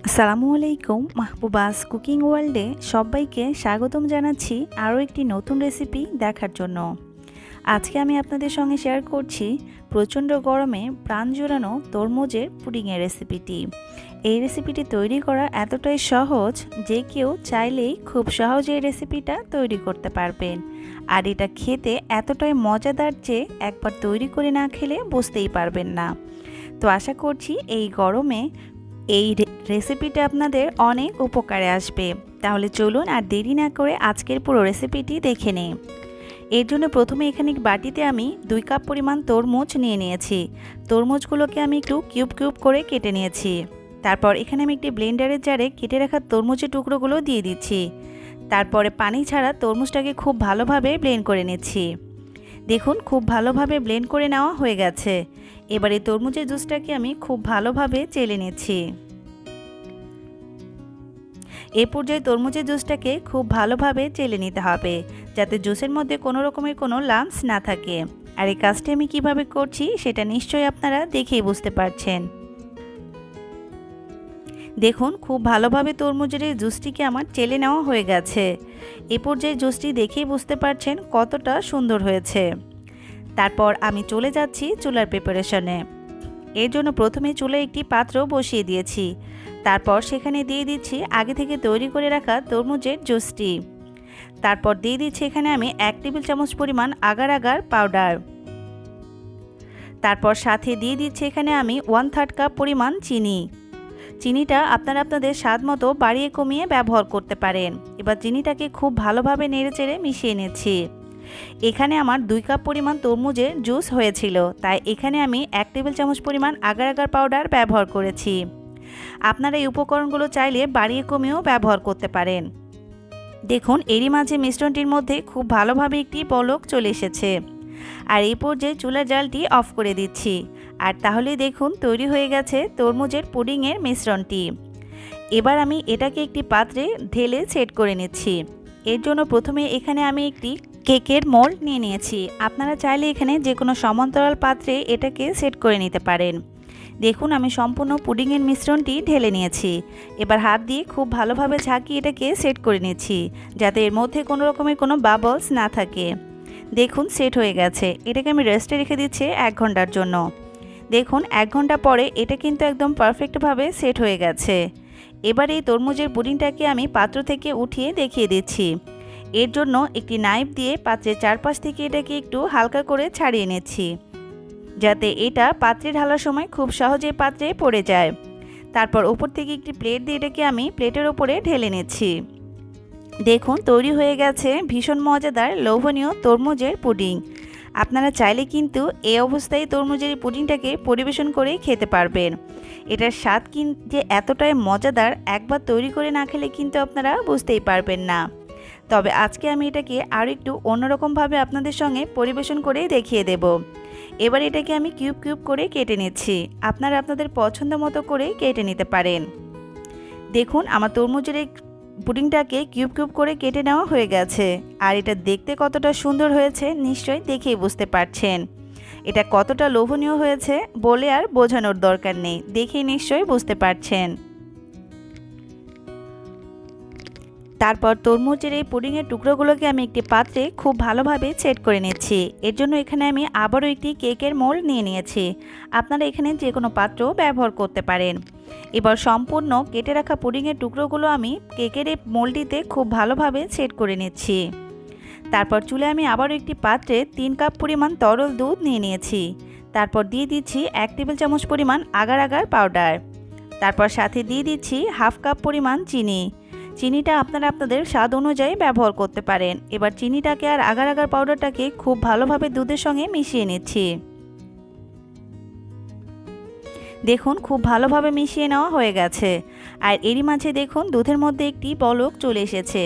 আসসালামু আলাইকুম। মাহবুবাস কুকিং ওয়ার্ল্ডে সবাইকে স্বাগতম জানাচ্ছি আরও একটি নতুন রেসিপি দেখার জন্য। আজকে আমি আপনাদের সঙ্গে শেয়ার করছি প্রচণ্ড গরমে প্রাণ জুড়ানো তরমুজের পুডিংয়ের রেসিপিটি। এই রেসিপিটি তৈরি করা এতটাই সহজ যে কেউ চাইলেই খুব সহজে এই রেসিপিটা তৈরি করতে পারবেন। আর এটা খেতে এতটাই মজাদার যে একবার তৈরি করে না খেলে বুঝতেই পারবেন না। তো আশা করছি এই গরমে এই রেসিপিটা আপনাদের অনেক উপকারে আসবে। তাহলে চলুন আর দেরি না করে আজকের পুরো রেসিপিটি দেখে নিই। এর জন্য প্রথমে এখানে বাটিতে আমি 2 কাপ পরিমাণ তরমুজ নিয়ে নিয়েছি। তরমুজগুলোকে আমি একটু কিউব কিউব করে কেটে নিয়েছি। তারপর এখানে আমি একটি ব্লেন্ডারের জারে কেটে রাখা তরমুজের টুকরোগুলো দিয়ে দিচ্ছি। তারপরে পানি ছাড়া তরমুজটাকে খুব ভালোভাবে ব্লেন্ড করে নিচ্ছি। দেখুন খুব ভালোভাবে ব্লেন্ড করে নেওয়া হয়ে গেছে। এবার এই তরমুজের জুসটাকে আমি খুব ভালোভাবে চেলে নিচ্ছি। এই পর্যায়ে তরমুজের জুসটাকে খুব ভালোভাবে চেলে নিতে হবে, যাতে জুসের মধ্যে কোনো রকমের কোনো লাম্পস না থাকে। আর এই কাজটি আমি কিভাবে করছি সেটা নিশ্চয়ই আপনারা দেখেই বুঝতে পারছেন। দেখুন খুব ভালোভাবে তরমুজের এই জুসটিকে আমার চেলে নেওয়া হয়ে গেছে। এই পর্যায়ে জুসটি দেখেই বুঝতে পারছেন কতটা সুন্দর হয়েছে। তারপর আমি চলে যাচ্ছি চুলার প্রিপারেশনে। এর জন্য প্রথমে চুলায় একটি পাত্র বসিয়ে দিয়েছি। তারপর সেখানে দিয়ে দিচ্ছি আগে থেকে তৈরি করে রাখা তরমুজের জুসটি। তারপর দিয়ে দিচ্ছি এখানে আমি 1 টেবিল চামচ পরিমাণ আগার আগার পাউডার। তারপর সাথে দিয়ে দিচ্ছি এখানে আমি 1/3 কাপ পরিমাণ চিনি। চিনিটা আপনারা আপনাদের স্বাদ মতো বাড়িয়ে কমিয়ে ব্যবহার করতে পারেন। এবার চিনিটাকে খুব ভালোভাবে নেড়েচেড়ে মিশিয়ে নিচ্ছি। এখানে আমার 2 কাপ পরিমাণ তরমুজের জুস হয়েছিল, তাই এখানে আমি 1 টেবিল চামচ পরিমাণ আগার আগার পাউডার ব্যবহার করেছি। আপনারা এই উপকরণগুলো চাইলে বাড়িয়ে কমিয়েও ব্যবহার করতে পারেন। দেখুন এরই মাঝে মিশ্রণটির মধ্যে খুব ভালোভাবে একটি বলক চলে এসেছে। আর এই পর্যায়ে চুলার জালটি অফ করে দিচ্ছি। আর তাহলে দেখুন তৈরি হয়ে গেছে তরমুজের পুডিংয়ের মিশ্রণটি। এবার আমি এটাকে একটি পাত্রে ঢেলে সেট করে নিচ্ছি। এর জন্য প্রথমে এখানে আমি একটি কেকের মোল্ড নিয়ে নিয়েছি। আপনারা চাইলে এখানে যে কোনো সমান্তরাল পাত্রে এটাকে সেট করে নিতে পারেন। দেখুন আমি সম্পূর্ণ পুডিংয়ের মিশ্রণটি ঢেলে নিয়েছি। এবার হাত দিয়ে খুব ভালোভাবে ঝাঁকিয়ে এটাকে সেট করে নিচ্ছি, যাতে এর মধ্যে কোনো রকমের কোনো বাবলস না থাকে। দেখুন সেট হয়ে গেছে। এটাকে আমি রেস্টে রেখে দিচ্ছি 1 ঘন্টার জন্য। দেখুন 1 ঘন্টা পরে এটা কিন্তু একদম পারফেক্টভাবে সেট হয়ে গেছে। এবার এই তরমুজের পুডিংটাকে আমি পাত্র থেকে উঠিয়ে দেখিয়ে দিচ্ছি। এর জন্য একটি নাইফ দিয়ে পাত্রের চারপাশ থেকে এটাকে একটু হালকা করে ছাড়িয়ে নিচ্ছি, যাতে এটা পাত্রে ঢালার সময় খুব সহজে পাত্রে পড়ে যায়। তারপর উপর থেকে একটি প্লেট দিয়ে এটাকে আমি প্লেটের ওপরে ঢেলে নিচ্ছি। দেখুন তৈরি হয়ে গেছে ভীষণ মজাদার লোভনীয় তরমুজের পুডিং। আপনারা চাইলে কিন্তু এই অবস্থায় তরমুজের পুডিংটাকে পরিবেশন করে খেতে পারবেন। এটার স্বাদ যে এতটাই মজাদার, একবার তৈরি করে না খেলে কিন্তু আপনারা বুঝতেই পারবেন না। তবে আজকে আমি এটাকে আরও একটু অন্যরকমভাবে আপনাদের সঙ্গে পরিবেশন করে দেখিয়ে দেব। এবার এটাকে আমি কিউব কিউব করে কেটে নিচ্ছি। আপনারা আপনাদের পছন্দ মতো করে কেটে নিতে পারেন। দেখুন আমার তরমুজের এই পুডিংটাকে কিউব কিউব করে কেটে নেওয়া হয়ে গেছে। আর এটা দেখতে কতটা সুন্দর হয়েছে নিশ্চয়ই দেখেই বুঝতে পারছেন। এটা কতটা লোভনীয় হয়েছে বলে আর বোঝানোর দরকার নেই, দেখেই নিশ্চয়ই বুঝতে পারছেন। তারপর তরমুজের এই পুডিংয়ের টুকরোগুলোকে আমি একটি পাত্রে খুব ভালোভাবে সেট করে নিচ্ছি। এর জন্য এখানে আমি আবারও একটি কেকের মোল্ড নিয়ে নিয়েছি। আপনারা এখানে যে কোনো পাত্র ব্যবহার করতে পারেন। এবার সম্পূর্ণ কেটে রাখা পুডিংয়ের টুকরোগুলো আমি কেকের এই মোল্ডটিতে খুব ভালোভাবে সেট করে নিচ্ছি। তারপর চুলে আমি আবারও একটি পাত্রে 3 কাপ পরিমাণ তরল দুধ নিয়ে নিয়েছি। তারপর দিয়ে দিচ্ছি 1 টেবিল চামচ পরিমাণ আগার আগার পাউডার। তারপর সাথে দিয়ে দিচ্ছি 1/2 কাপ পরিমাণ চিনি। চিনিটা আপনারা আপনাদের স্বাদ অনুযায়ী ব্যবহার করতে পারেন। এবার চিনিটাকে আর আগার আগার পাউডারটাকে খুব ভালোভাবে দুধের সঙ্গে মিশিয়ে নিচ্ছি। দেখুন খুব ভালোভাবে মিশিয়ে নেওয়া হয়ে গেছে। আর এরই মাঝে দেখুন দুধের মধ্যে একটি বলক চলে এসেছে।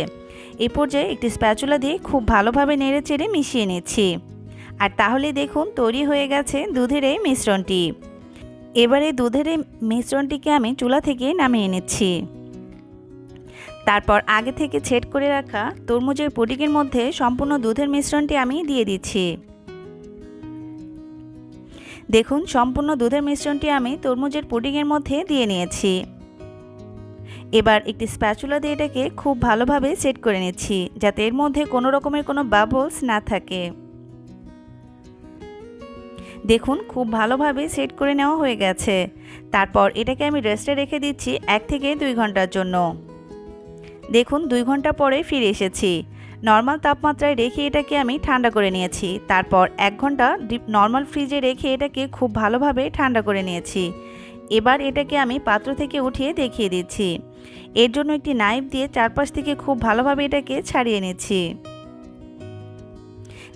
এই পর্যায়ে একটি স্প্যাচুলা দিয়ে খুব ভালোভাবে নেড়েচেড়ে মিশিয়ে নিচ্ছি। আর তাহলে দেখুন তৈরি হয়ে গেছে দুধের এই মিশ্রণটি। এবারে দুধের এই মিশ্রণটিকে আমি চুলা থেকে নামিয়ে নিচ্ছি। তারপর আগে থেকে সেট করে রাখা তরমুজের পুডিংয়ের মধ্যে সম্পূর্ণ দুধের মিশ্রণটি আমি দিয়ে দিচ্ছি। দেখুন সম্পূর্ণ দুধের মিশ্রণটি আমি তরমুজের পুডিংয়ের মধ্যে দিয়ে নিয়েছি। এবার একটি স্প্যাচুলা দিয়ে এটাকে খুব ভালোভাবে সেট করে নিচ্ছি, যাতে এর মধ্যে কোনো রকমের কোনো বাবলস না থাকে। দেখুন খুব ভালোভাবে সেট করে নেওয়া হয়ে গেছে। তারপর এটাকে আমি রেস্টে রেখে দিচ্ছি 1 থেকে 2 ঘন্টার জন্য। দেখুন 2 ঘন্টা পরে ফিরে এসেছি। নর্মাল তাপমাত্রায় রেখে এটাকে আমি ঠান্ডা করে নিয়েছি। তারপর 1 ঘন্টা নর্মাল ফ্রিজে রেখে এটাকে খুব ভালোভাবে ঠান্ডা করে নিয়েছি। এবার এটাকে আমি পাত্র থেকে উঠিয়ে দেখিয়ে দিচ্ছি। এর জন্য একটি নাইফ দিয়ে চারপাশ থেকে খুব ভালোভাবে এটাকে ছাড়িয়ে নিচ্ছি।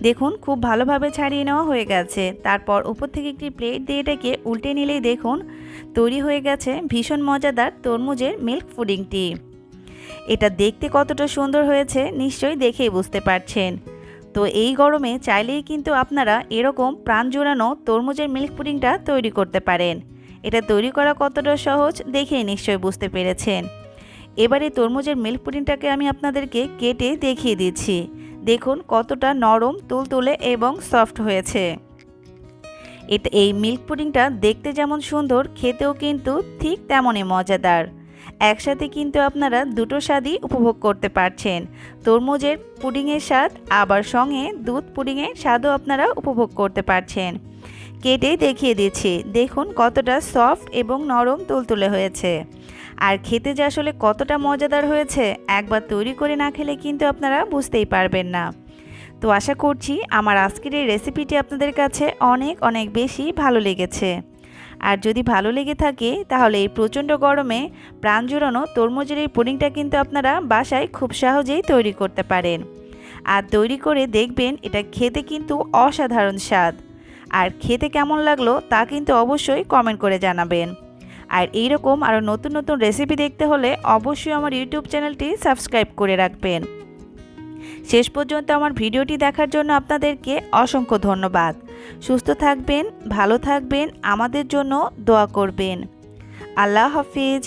দেখুন খুব ভালোভাবে ছাড়িয়ে নেওয়া হয়ে গেছে। তারপর উপর থেকে একটি প্লেট দিয়ে এটাকে উল্টে নিলেই দেখুন তৈরি হয়ে গেছে ভীষণ মজাদার তরমুজের মিল্ক পুডিংটি। এটা দেখতে কতটা সুন্দর হয়েছে নিশ্চয়ই দেখেই বুঝতে পারছেন। তো এই গরমে চাইলেই কিন্তু আপনারা এরকম প্রাণ জোড়ানো তরমুজের মিল্ক পুডিংটা তৈরি করতে পারেন। এটা তৈরি করা কতটা সহজ দেখেই নিশ্চয়ই বুঝতে পেরেছেন। এবারে তরমুজের মিল্ক পুডিংটাকে আমি আপনাদেরকে কেটে দেখিয়ে দিচ্ছি। দেখুন কতটা নরম তুলতুলে এবং সফট হয়েছে। এই মিল্ক পুডিংটা দেখতে যেমন সুন্দর, খেতেও কিন্তু ঠিক তেমনই মজাদার। একসাথে কিন্তু আপনারা দুটো স্বাদই উপভোগ করতে পারছেন। তরমুজের পুডিংয়ের স্বাদ আবার সঙ্গে দুধ পুডিংয়ের স্বাদও আপনারা উপভোগ করতে পারছেন। কেটে দেখিয়ে দিচ্ছি। দেখুন কতটা সফট এবং নরম তুলতুলে হয়েছে। আর খেতে যে আসলে কতটা মজাদার হয়েছে একবার তৈরি করে না খেলে কিন্তু আপনারা বুঝতেই পারবেন না। তো আশা করছি আমার আজকের এই রেসিপিটি আপনাদের কাছে অনেক অনেক বেশি ভালো লেগেছে। আর যদি ভালো লেগে থাকে তাহলে এই প্রচণ্ড গরমে প্রাণ জুড়ানো তরমুজের এই পুডিংটা কিন্তু আপনারা বাসায় খুব সহজেই তৈরি করতে পারেন। আর তৈরি করে দেখবেন এটা খেতে কিন্তু অসাধারণ স্বাদ। আর খেতে কেমন লাগলো তা কিন্তু অবশ্যই কমেন্ট করে জানাবেন। আর এইরকম আরও নতুন নতুন রেসিপি দেখতে হলে অবশ্যই আমার ইউটিউব চ্যানেলটি সাবস্ক্রাইব করে রাখবেন। শেষ পর্যন্ত আমার ভিডিওটি দেখার জন্য আপনাদেরকে অসংখ্য ধন্যবাদ। সুস্থ থাকবেন, ভালো থাকবেন, আমাদের জন্য দোয়া করবেন। আল্লাহ হাফিজ।